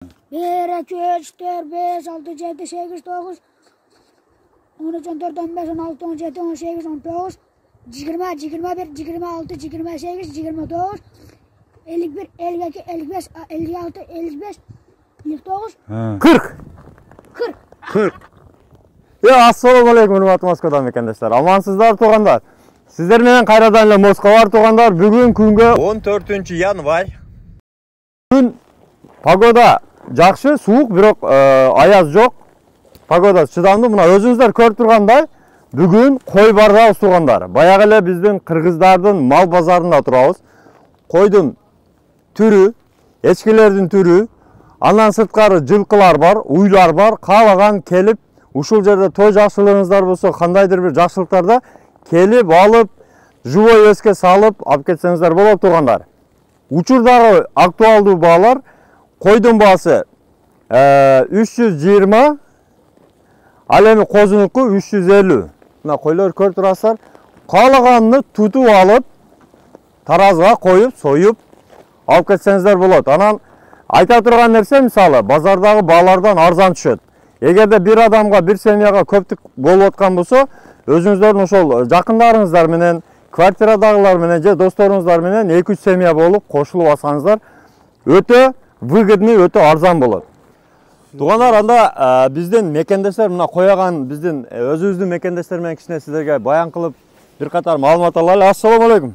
1, 2, 3, 4, 5, 6, 7, 8, 9, 13, 14, 15, 16, 17, 18, 19, 20, 21, 26, 28, 29, 51, 52, 55, 56, 55, 59, 40. 40. Ya assalamu alaikum hurmatli Moskvadan mekandaşlar. Amansızlar toğanlar. Sizler menen kayradan ele Moskva toğanlar. Bugün күнгө 14 yanvar. Gün pagoda жақсы, суық, бирок аяз жоқ. Pagoda чыдамдуу. Мына өзүңүздөр көрүп тургандай, бүгүн кой бардабыз тугандар. Баягы эле биздин кыргыздардын мал базарында турабыз. Койдун түрү, эчкилердин түрү, андан сырткары жылкылар бар, уйлар бар. Каалаган келип, ушул жерде той жакшылыгыңыздар болсо, кандайдыр бир жакшылыктарда келип алып, живой веске салып, алып кетсеңиздер болот тугандар. Учурдагы актуалдуу баалар койдун баасы 320, ал эми козунуку 350. Мына койлор көрүп турасыздар. Каалаганды тутуп алып, таразга коюп, союп алып кетсеңиздер болот. Анан айта турган нерсе, мисалы, базардагы баалардан арзан түшөт. Эгерде бир адамга, бир семьяга көптүк болуп аткан болсо, өзүңүздөрдүн ошол жакындарыңыздар менен, квартирадагылар менен же досторуңуздар менен 2-3 семья болуп кошулуп алсаңыздар, өтө выгодный, өтө арзан болот. Тугандар, анда биздин мекендештер мына кояган биздин өзүбүздүн мекендештер менен кичине сиздерге баян кылып бир катар маалымат алалы. Ассаламу алейкум.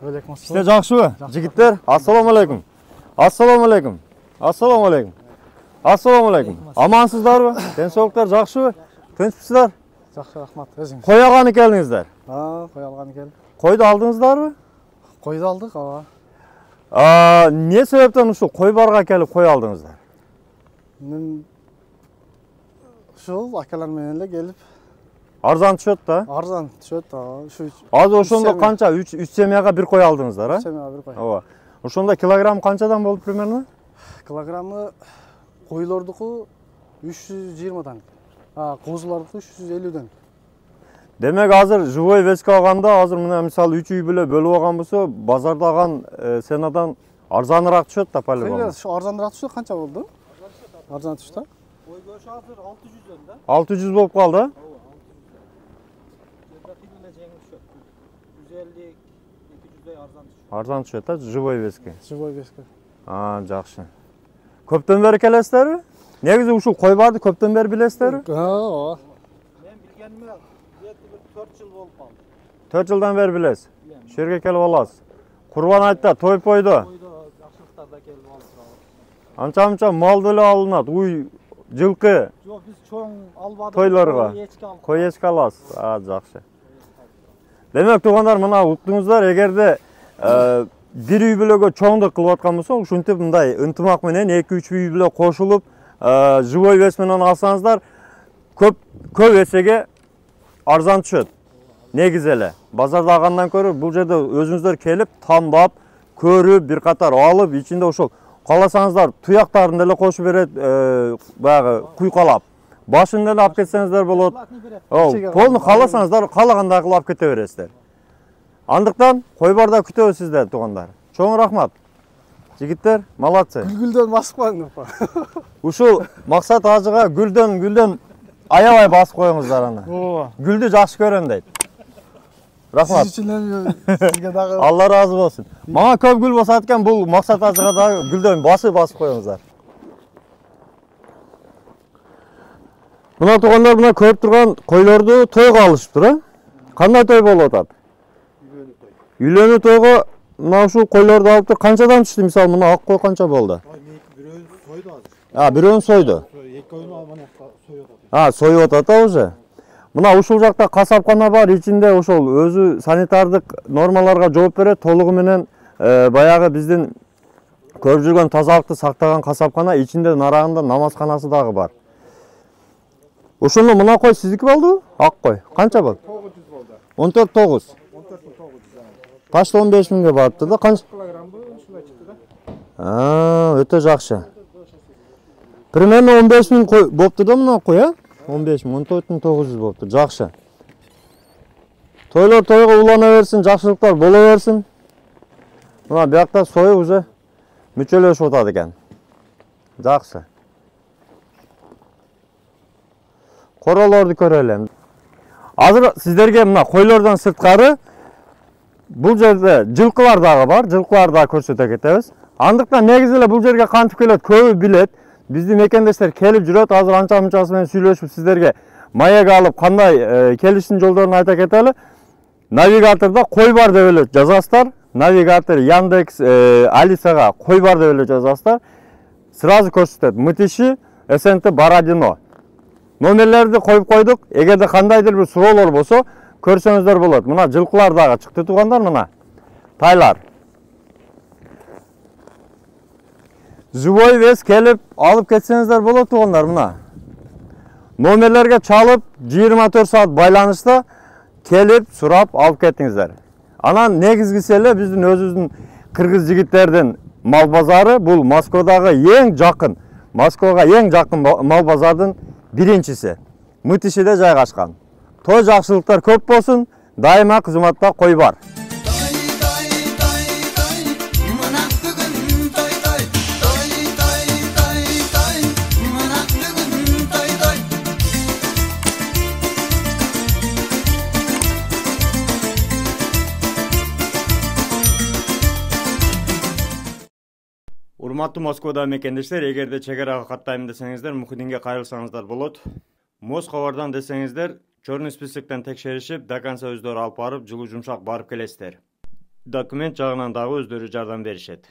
Алейкум ассалам. Сиздер жакшыбы? Жигиттер, ассаламу алейкум. Ассаламу алейкум. Ассаламу алейкум. Ассаламу алейкум. Амансыздарбы? Денсаулыктар жакшыбы? Тынчпысыздар? Жакшы, рахмат. Өзүң. Кой алганы келдиңиздер? Кой алганы келдим. Койду алдыңыздарбы? Койду алдык, ооба. Не себептен ушул кой барга келип кой алдыңыздар? Мен ушул акалар менен эле келип. Арзан түшөт да? Арзан түшөт, ооба. Азыр ошондо канча? 3 семьяга бир кой алдыңыздар, а? 3 семьяга бир кой. Ооба. Ошондо килограмм канчадан болду примерно? Килограммы койлордуку 320дан. Козулардуку 350ден. Демек азыр живой веске алганда, азыр мына мисалы 3 үй бүлө бөлүп алган болсо, базарда алган сенадан арзаныраак түшөт да по-любому. Ошо арзаныраак түшөт, канча болду? Арзан түштү. Кой көшү азыр 600дөн да. 600 болуп калды. Ооба, 600. Жерде тигиле жеңил түшөт. 150, 200дей арзан түшөт. Арзан түшөт да, живой веске. Живой веске. Жакшы. Көптөн бери келесиздерби? Негизи ушул кой барды көптөн бери билесиздерби? Ооба. Мен билгениме 4 жыл болуп калды. 4 жылдан бери билесиз. Ушул жерге келип аласыз. Курбан айтта той пойду. Койдо жакшылыктарда келип алып турабыз. Анча-мынча мал деле алынат. Уй, жылкы. Жок, биз чоң албадык. Тойлорго. Кой эчке аласыз. Жакшы. Демек туугандар, мына уктуңуздар, эгерде бир үй бүлөгө чоңдук кылып аткан болсо, ушинтип мындай ынтымак менен 2-3 үй бүлө кошулуп, живой вес менен алсаңыздар, көп эсеге арзан түшөт. Негизи эле базарда алгандан көрө бул жерде өзүңүздөр келип, тандап, көрүп, бир катар алып, ичинде ошол кааласаңыздар туяктарын деле кошуп берет, баягы куйкалап. Башын деле алып кетсеңиздер болот. Полну кааласаңыздар, каалагандай кылып алып кете бересиздер. Андыктан кой барда күтөбүз сиздерди туугандар. Чоң рахмат. Жигиттер, молодцы. Гүлдөн басып коюңдар. Ушул максат ажыга гүлдөн аябай басып коюңуздар аны. Ооба. Гүлдү жакшы көрөм дейт. Рахмат. Сиз үчүн сизге дагы Алла разы болсун. Мага көп гүл болсо экен, бул максат ажыга дагы гүлдөн басып коюңуздар. Мына туугандар, мына көрүп турган койлорду тойго алышыптыр, а? Кандай той болуп атат? Үйлөнүү тойго мына ушул койлорду алып тур. Канчадан түштү? Мисалы, мына ак кой канча болду? Бирөөнү сойду азыр. Бирөөнү сойду. Эки койну алып союп атат. Союп атат да уже. Мына ушул жакта касапкана бар, ичинде ошол өзү санитардык нормаларга жооп берет, толугу менен баягы биздин көрүп жүргөн тазалыкты сактаган касапкана, ичинде нарагында намазканасы дагы бар. Ошондо мына кой сиздики болду? Ак кой. Канча болду? 900 болду. 14.9. 14.900. Ташта 15 миңге барыптыр да. Канча? Килограммы ушулай чыкты да. Өтө жакшы. Примерно 15 миң болуптур да мына кой, 15 миң, 14.900 болуптур. Жакшы. Тойлор тойго улана берсин, жакшылыктар боло берсин. Мына биякта сою уже мүчөлөшүп атат экен. Жақсы. Қораларды көрелем. Азыр сіздерге мына қойлардан сыртқары бұл жерде жылқылар дағы бар. Жылқылар да көрсете кетебиз. Андықтан негизи эле бұл жерге кантип келет көбү билет. Биздин мекендештер келип жүрөт. Азыр анча-мынчасы менен сүйлөшүп сіздерге маек алып кандай келиштин жолдорун айта кетели. Навигаторда кой бар деп эле жазасыздар. Навигатор Яндекс, Алисага кой бар деп эле жазасыздар. Сразу көрсөтөт. Мытиши, СНТ Бородино. Номерлерди коюп койдук. Эгерде кандайдыр бир суроолор болсо, көрсөңүздөр болот. Мына жылкылар дагы чыкты туугандар, мына. Тайлар. Живой вес келип алып кетсеңиздер болот туугандар, мына. Номерлерге чалып 24 саат байланышта келип сурап алып кеттиңиздер. Анан негизгиси эле биздин өзүбүздүн кыргыз жигиттердин мал базары бул Москвадагы эң жакын, Москвага эң жакын мал базардын биринчиси. Мытишиде жайгашкан. Той жакшылыктар көп болсун, дайыма кызматта кой бар. Урматтуу Москвада мекендештер, эгерде чек арага каттайм десеңиздер, Мухиддинге кайрылсаңыздар болот. Москвадан десеңиздер, чорный списоктон текшеришип, до конца өздөрү алып барып, жылуу жумшак барып келесиздер. Документ жагынан дагы өздөрү жардам беришет.